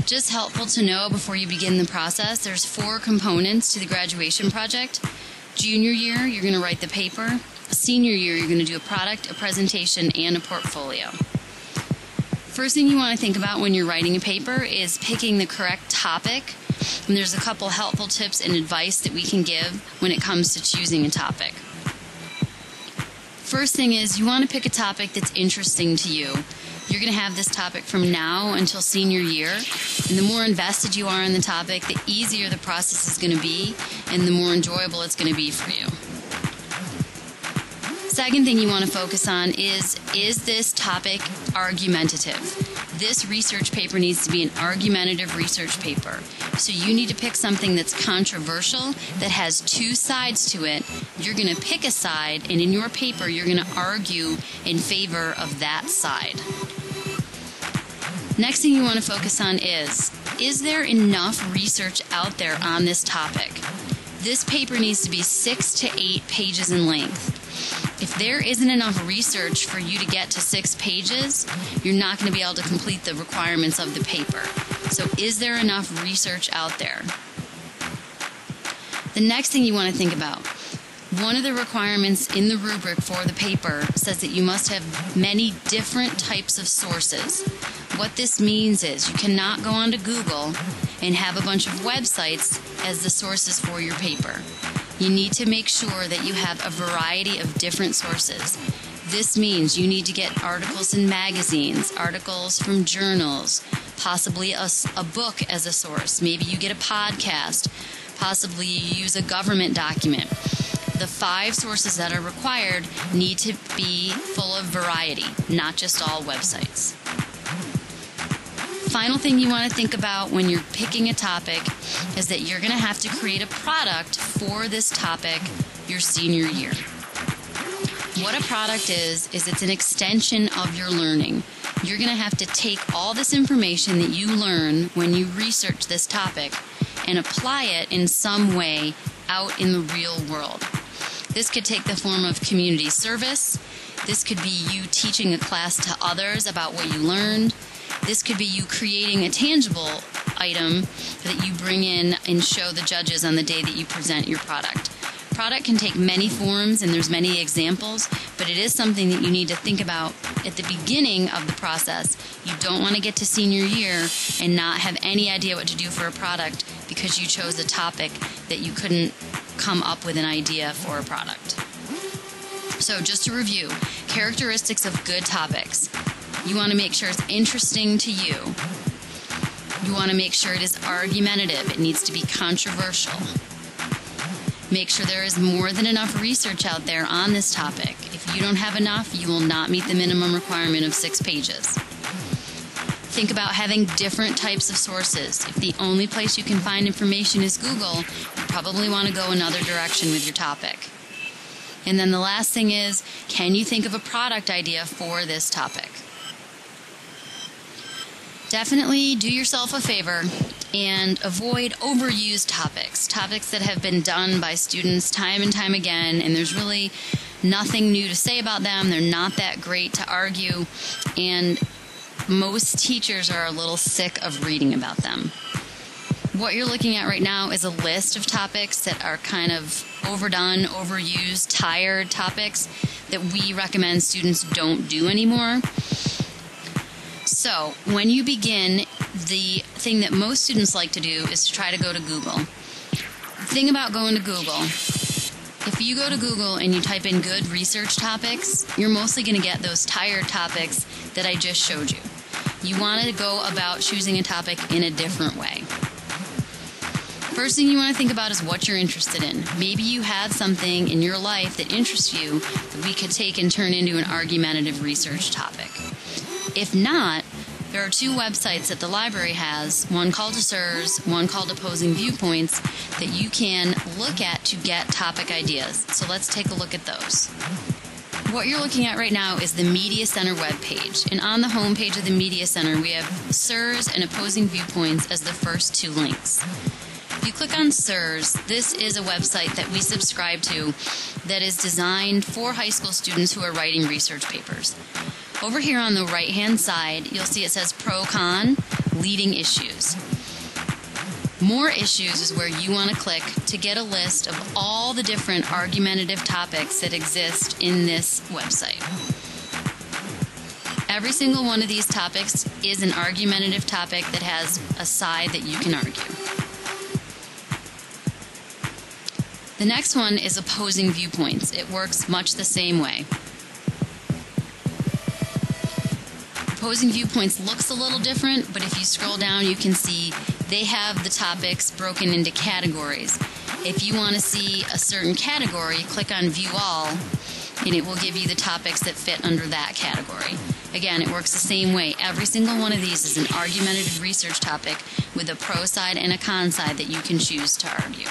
Just helpful to know before you begin the process, there's 4 components to the graduation project. Junior year, you're going to write the paper. Senior year, you're going to do a product, a presentation, and a portfolio. First thing you want to think about when you're writing a paper is picking the correct topic. And there's a couple helpful tips and advice that we can give when it comes to choosing a topic. First thing is you want to pick a topic that's interesting to you. You're going to have this topic from now until senior year, and the more invested you are in the topic, the easier the process is going to be, and the more enjoyable it's going to be for you. Second thing you want to focus on is this topic argumentative? This research paper needs to be an argumentative research paper. So you need to pick something that's controversial, that has 2 sides to it. You're going to pick a side, and in your paper, you're going to argue in favor of that side. Next thing you want to focus on is there enough research out there on this topic? This paper needs to be 6 to 8 pages in length. If there isn't enough research for you to get to 6 pages, you're not going to be able to complete the requirements of the paper. So is there enough research out there? The next thing you want to think about, one of the requirements in the rubric for the paper says that you must have many different types of sources. What this means is you cannot go onto Google and have a bunch of websites as the sources for your paper. You need to make sure that you have a variety of different sources. This means you need to get articles in magazines, articles from journals, possibly a book as a source. Maybe you get a podcast, possibly you use a government document. The 5 sources that are required need to be full of variety, not just all websites. Final thing you want to think about when you're picking a topic is that you're going to have to create a product for this topic your senior year. What a product is it's an extension of your learning. You're going to have to take all this information that you learn when you research this topic and apply it in some way out in the real world. This could take the form of community service. This could be you teaching a class to others about what you learned. This could be you creating a tangible item that you bring in and show the judges on the day that you present your product. Product can take many forms, and there's many examples, but it is something that you need to think about at the beginning of the process. You don't want to get to senior year and not have any idea what to do for a product because you chose a topic that you couldn't come up with an idea for a product. So just to review, characteristics of good topics. You want to make sure it's interesting to you. You want to make sure it is argumentative. It needs to be controversial. Make sure there is more than enough research out there on this topic. If you don't have enough, you will not meet the minimum requirement of 6 pages. Think about having different types of sources. If the only place you can find information is Google, you probably want to go another direction with your topic. And then the last thing is, can you think of a product idea for this topic? Definitely do yourself a favor and avoid overused topics that have been done by students time and time again, and there's really nothing new to say about them. They're not that great to argue, and most teachers are a little sick of reading about them. What you're looking at right now is a list of topics that are kind of overdone, overused, tired topics that we recommend students don't do anymore. So when you begin, the thing that most students like to do is to try to go to Google. The thing about going to Google, if you go to Google and you type in good research topics, you're mostly going to get those tired topics that I just showed you. You want to go about choosing a topic in a different way. First thing you want to think about is what you're interested in. Maybe you have something in your life that interests you that we could take and turn into an argumentative research topic. If not, there are 2 websites that the library has, one called SIRS, one called Opposing Viewpoints, that you can look at to get topic ideas. So let's take a look at those. What you're looking at right now is the Media Center webpage. And on the home page of the Media Center, we have SIRS and Opposing Viewpoints as the first 2 links. If you click on SIRS, this is a website that we subscribe to that is designed for high school students who are writing research papers. Over here on the right-hand side, you'll see it says pro-con. leading issues. More issues is where you want to click to get a list of all the different argumentative topics that exist in this website. Every single one of these topics is an argumentative topic that has a side that you can argue. The next one is opposing viewpoints. It works much the same way. Opposing viewpoints looks a little different, but if you scroll down, you can see they have the topics broken into categories. If you want to see a certain category, click on View All, and it will give you the topics that fit under that category. Again, it works the same way. Every single one of these is an argumentative research topic with a pro side and a con side that you can choose to argue.